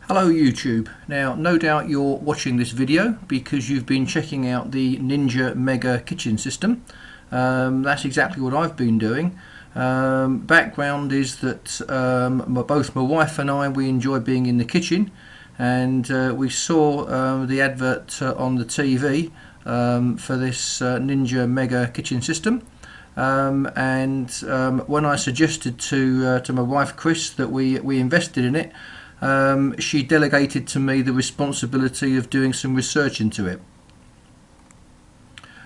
Hello YouTube. Now no doubt you're watching this video because you've been checking out the Ninja Mega kitchen system. That's exactly what I've been doing. Background is that both my wife and I, we enjoy being in the kitchen, and we saw the advert on the TV for this Ninja Mega kitchen system. When I suggested to my wife Chris that we invested in it, she delegated to me the responsibility of doing some research into it.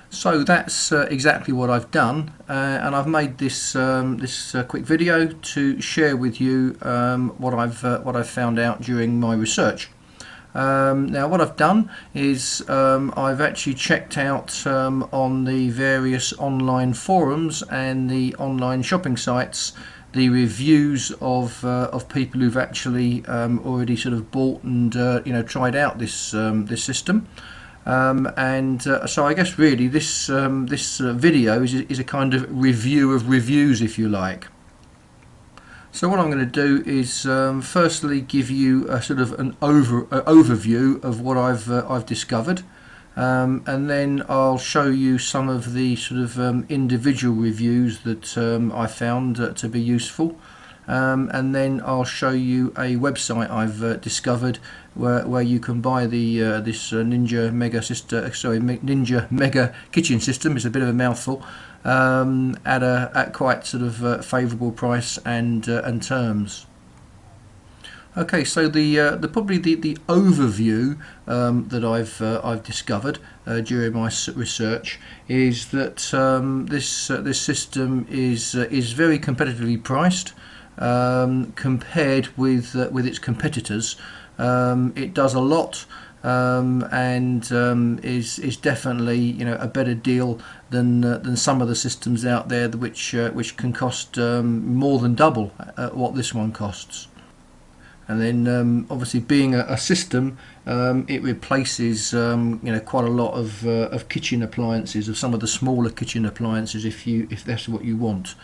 So that's exactly what I've done, and I've made this quick video to share with you what I've found out during my research. Now what I've done is I've actually checked out on the various online forums and the online shopping sites the reviews of people who've actually already sort of bought and tried out this this system, so I guess really this video is a kind of review of reviews, if you like. So what I'm going to do is firstly give you a sort of an overview of what I've discovered. And then I'll show you some of the sort of individual reviews that I found to be useful, and then I'll show you a website I've discovered where you can buy the this Ninja Mega kitchen system. It's a bit of a mouthful, at quite sort of favourable price and terms. Okay, so probably the overview that I've discovered during my research is that this system is very competitively priced compared with its competitors. It does a lot, and is definitely a better deal than some of the systems out there which can cost more than double what this one costs. And then obviously being a system, it replaces quite a lot of kitchen appliances, of some of the smaller kitchen appliances, if that's what you want.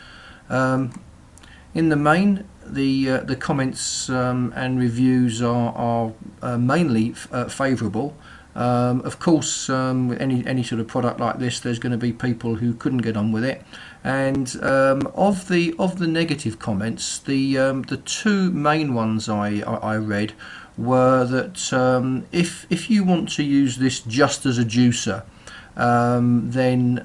In the main, the comments and reviews are mainly favourable. Of course, with any sort of product like this, there's going to be people who couldn't get on with it. And of the negative comments, the two main ones I read were that if you want to use this just as a juicer, then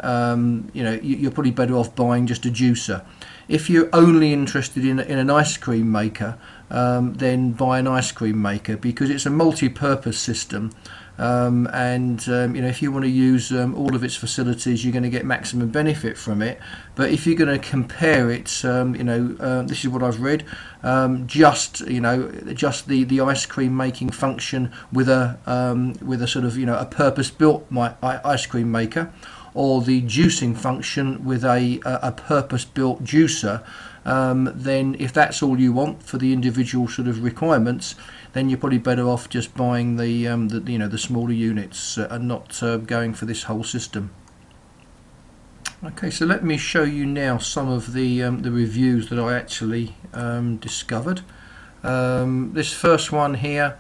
you're probably better off buying just a juicer. If you're only interested in an ice cream maker, then buy an ice cream maker, because it's a multi-purpose system. If you want to use all of its facilities, you're going to get maximum benefit from it. But if you're going to compare it, this is what I've read, just the ice cream making function with a sort of a purpose-built ice cream maker, or the juicing function with a purpose-built juicer, then if that's all you want for the individual sort of requirements, then you're probably better off just buying the smaller units and not going for this whole system. Okay, so let me show you now some of the reviews that I actually discovered. This first one here,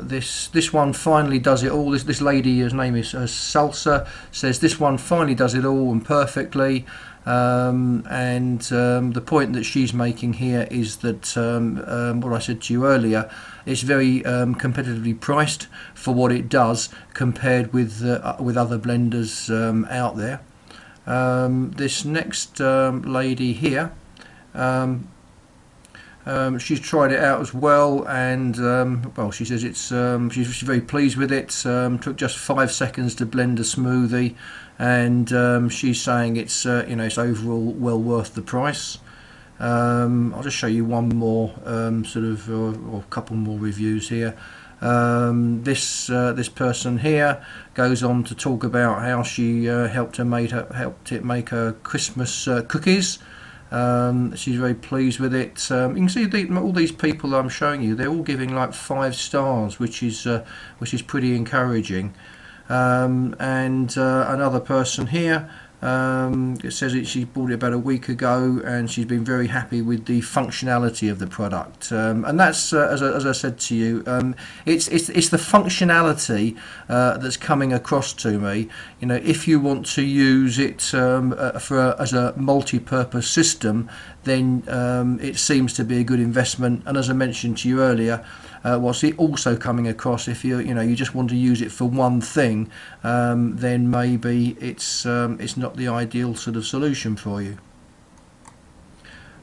this one finally does it all. This lady, her name is Salsa, says this one finally does it all and perfectly. The point that she's making here is that what I said to you earlier, it's very competitively priced for what it does compared with other blenders out there. This next lady here, she's tried it out as well, and well, she says it's she's very pleased with it. Took just 5 seconds to blend a smoothie, and she's saying it's it's overall well worth the price. I'll just show you one more or a couple more reviews here. This person here goes on to talk about how she helped it make her Christmas cookies. She's very pleased with it. You can see all these people I'm showing you, they're all giving like 5 stars, which is pretty encouraging. Another person here It says she bought it about a week ago, and she's been very happy with the functionality of the product. And that's as I said to you, it's the functionality that's coming across to me. You know, if you want to use it as a multi-purpose system, then it seems to be a good investment. And as I mentioned to you earlier, what's it also coming across, if you just want to use it for one thing, then maybe it's not the ideal sort of solution for you.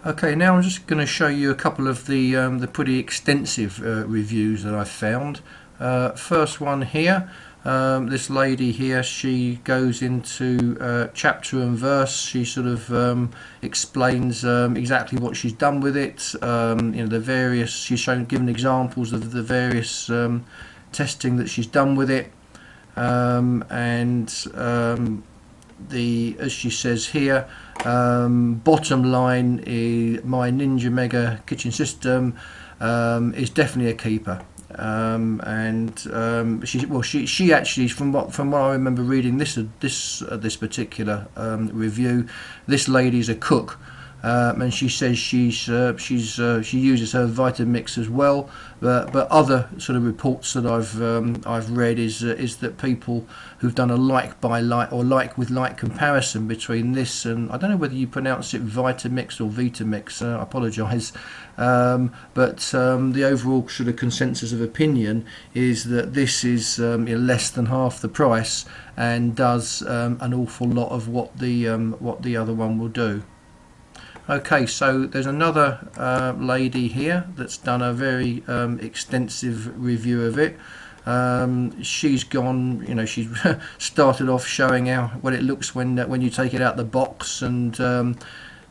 Okay, now I'm just going to show you a couple of the pretty extensive reviews that I've found. First one here. This lady here, she goes into chapter and verse. She sort of explains exactly what she's done with it. The various. She's given examples of the various testing that she's done with it, as she says here, bottom line is my Ninja Mega kitchen system is definitely a keeper. She actually, from what I remember reading this particular review, this lady's a cook, and she says she uses her Vitamix as well. But other sort of reports that I've read is that people who've done a like by like or like with like comparison between this and, I don't know whether you pronounce it Vitamix or Vitamix, I apologise, but the overall sort of consensus of opinion is that this is less than half the price and does an awful lot of what the other one will do. Okay, so there's another lady here that's done a very extensive review of it. She's gone, she's started off showing how what it looks when you take it out the box and the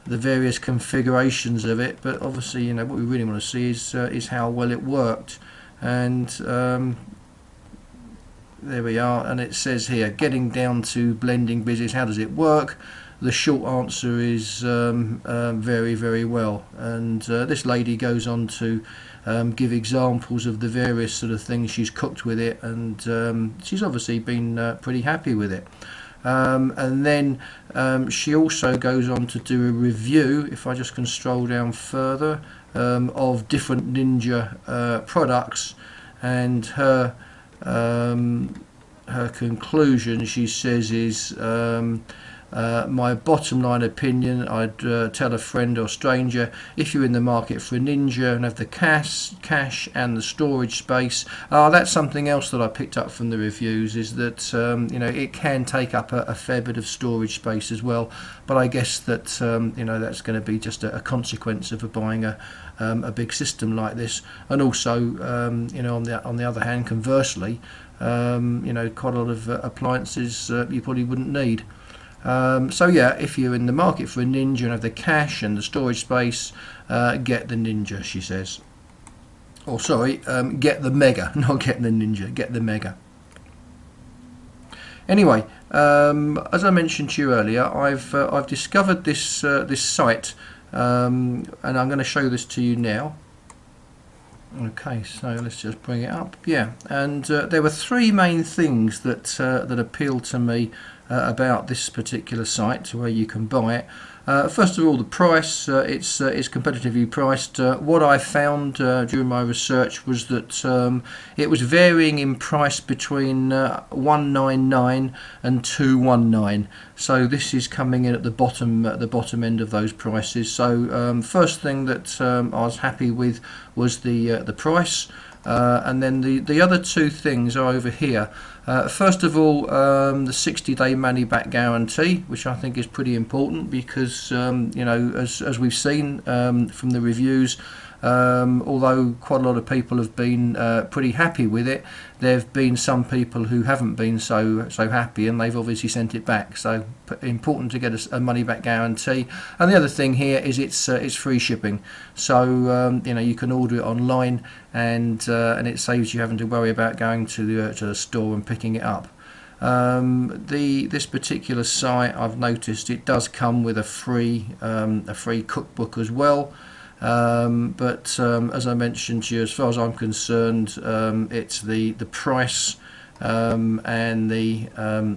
various configurations of it. But obviously, what we really want to see is how well it worked. And there we are. And it says here, getting down to blending business. How does it work? The short answer is very, very well. And this lady goes on to give examples of the various sort of things she's cooked with it, and she's obviously been pretty happy with it. And then she also goes on to do a review, if I just can scroll down further, of different Ninja products, and her conclusion, she says, is my bottom line opinion, I'd tell a friend or stranger, if you're in the market for a Ninja and have the cash and the storage space. That's something else that I picked up from the reviews, is that it can take up a fair bit of storage space as well, but I guess that that's going to be just a consequence of buying a big system like this. And also on the other hand, conversely, quite a lot of appliances you probably wouldn't need. So yeah, if you're in the market for a Ninja and have the cash and the storage space, get the Ninja, she says. Or sorry, get the Mega, not get the Ninja, get the Mega. Anyway, as I mentioned to you earlier, I've discovered this site, and I'm going to show this to you now. Okay, so let's just bring it up. Yeah, and there were three main things that appealed to me about this particular site where you can buy it. First of all, the price. It's competitively priced. What I found during my research was that it was varying in price between $199 and $219. So this is coming in at the bottom end of those prices. So first thing that I was happy with was the price. And then the other two things are over here. First of all, the 60-day money-back guarantee, which I think is pretty important because, as we've seen from the reviews, although quite a lot of people have been pretty happy with it, there have been some people who haven't been so happy, and they've obviously sent it back. So important to get a money-back guarantee. And the other thing here is it's free shipping. So you can order it online, and it saves you having to worry about going to the store and picking it up. This particular site, I've noticed it does come with a free cookbook as well. But as I mentioned to you, as far as I'm concerned, it's the price and the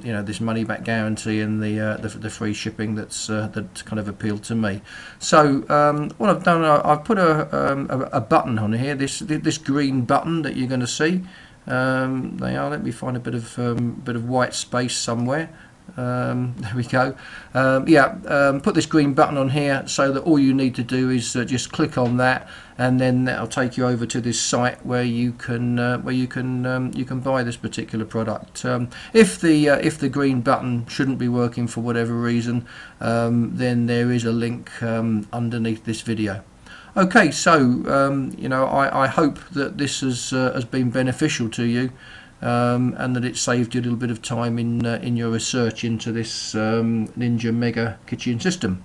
you know, this money back guarantee and the free shipping that kind of appealed to me. So what I've done, I've put a button on here, this green button that you're going to see. Let me find a bit of white space somewhere. There we go. Put this green button on here so that all you need to do is just click on that, and then that'll take you over to this site where you can buy this particular product. If the green button shouldn't be working for whatever reason, then there is a link underneath this video. Okay, so you know, I hope that this has been beneficial to you, and that it saved you a little bit of time in your research into this Ninja Mega kitchen system.